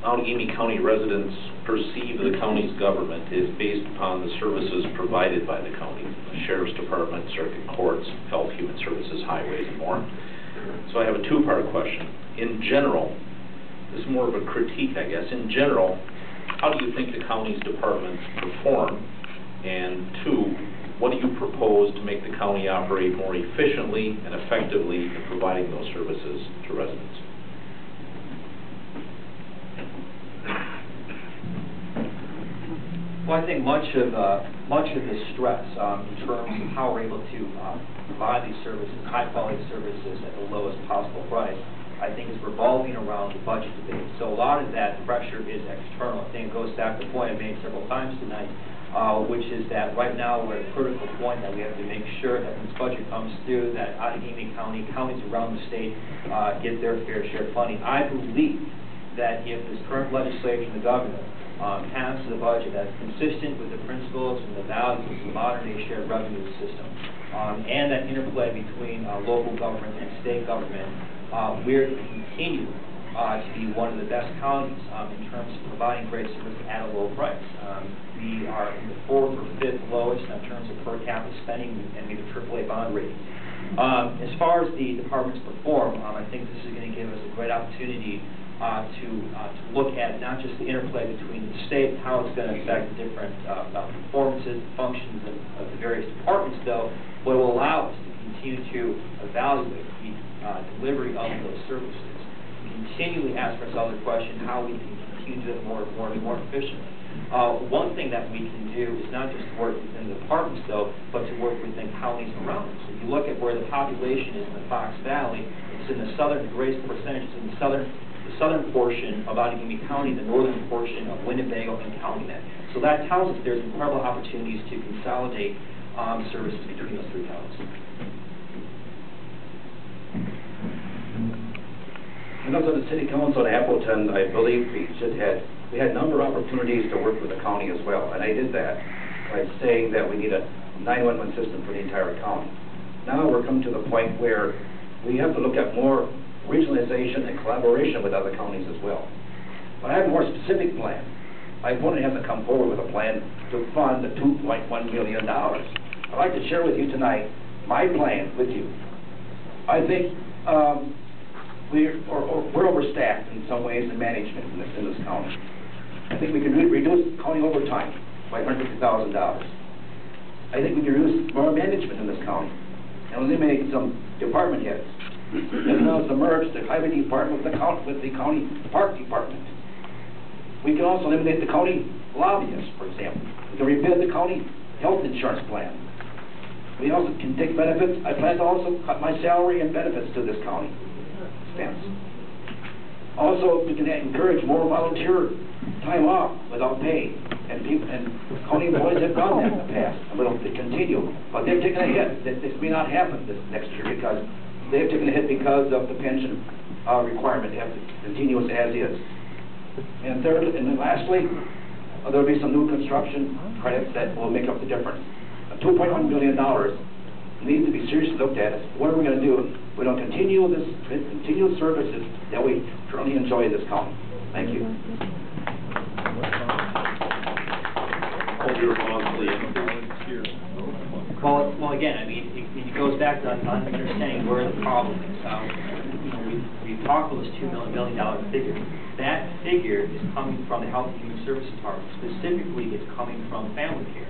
Allegheny County residents perceive the county's government is based upon the services provided by the county, the Sheriff's Department, Circuit Courts, Health, Human Services, Highways, and more. So I have a two-part question. In general, this is more of a critique, I guess. In general, how do you think the county's departments perform? And two, what do you propose to make the county operate more efficiently and effectively in providing those services to residents? Well, I think much of the stress in terms of how we're able to provide these services, high-quality services at the lowest possible price, I think is revolving around the budget debate. So a lot of that pressure is external. I think it goes back to the point I made several times tonight, which is that right now we're at a critical point that we have to make sure that when this budget comes through, that Allegheny County, counties around the state get their fair share of funding. I believe that if this current legislation, the governor, passes a budget that's consistent with the principles and the values of the modern-day shared revenue system, and that interplay between local government and state government, we're going to continue to be one of the best counties in terms of providing great service at a low price. We are in the 4th or 5th lowest in terms of per capita spending, and we have a AAA bond rating. As far as the departments perform, I think this is going to give us a great opportunity to look at not just the interplay between the state, how it's going to affect the different performances, functions of the various departments, though, but it will allow us to continue to evaluate the delivery of those services. We continually ask ourselves the question how we can continue to do it more efficiently. One thing that we can do is not just work within the departments, though, but to work within counties around us. If you look at where the population is in the Fox Valley, it's in the southern, the greatest percentage is in the southern portion of Allegheny County, the northern portion of Winnebago and Calumet. So that tells us there's incredible opportunities to consolidate services between those three counties. And also the City Council in Appleton, I believe we had a number of opportunities to work with the county as well, and I did that by saying that we need a 911 system for the entire county. Now we're coming to the point where we have to look at more regionalization and collaboration with other counties as well. But I have a more specific plan. I want to have to come forward with a plan to fund the $2.1 million. I'd like to share with you tonight my plan with you. I think we're overstaffed in some ways in management in this county. I think we can reduce county overtime by $150,000. I think we can reduce more management in this county and eliminate some department heads. And now it's merged the highway department with the county park department. We can also eliminate the county lobbyists, for example. We can rebid the county health insurance plan. We also can take benefits. I plan to also cut my salary and benefits to this county expense. Also, we can encourage more volunteer time off without pay. And county employees have done that in the past, and will continue. But they've taken a hit. This may not happen this next year because they've taken a hit because of the pension requirement to have to continue as is. And third, and then lastly, there will be some new construction credits that will make up the difference. $2.1 million needs to be seriously looked at. What are we going to do? We're going to continue services that we currently enjoy in this county. Thank you. Well, again, I mean, it goes back to understanding where the problem is. We've talked about this $2 million figure. That figure is coming from the Health and Human Services Department. Specifically, it's coming from family care.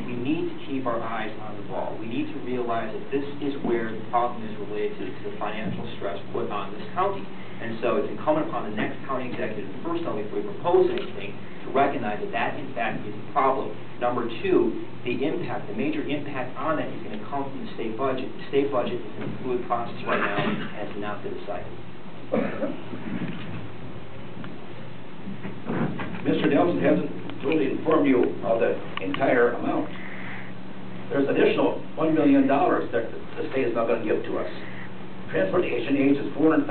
We need to keep our eyes on the ball. We need to realize that this is where the problem is related to the financial stress put on this county. And so it's incumbent upon the next county executive, first of all, before we propose anything, to recognize that that, in fact, is a problem. Number two, the major impact on that is going to come from the state budget. The state budget is in a fluid process right now and has not been decided. Mr. Nelson hasn't really informed you of the entire amount. There's additional $1 million that the state is not going to give to us. Transportation aids is $400,000.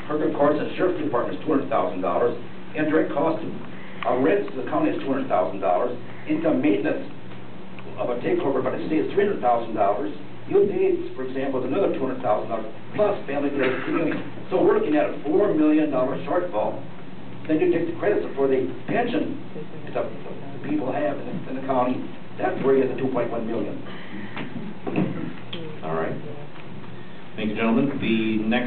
Circuit Courts and Sheriff's Department is $200,000. Indirect cost of rents to the county is $200,000. Income maintenance of a takeover by the state is $300,000. Youth aids, for example, is another $200,000, plus family care community. So So we're looking at a $4 million shortfall. Then you take the credits for the pension that the people have in the county. That's where you get the $2.1 million. All right. Thank you, gentlemen. The next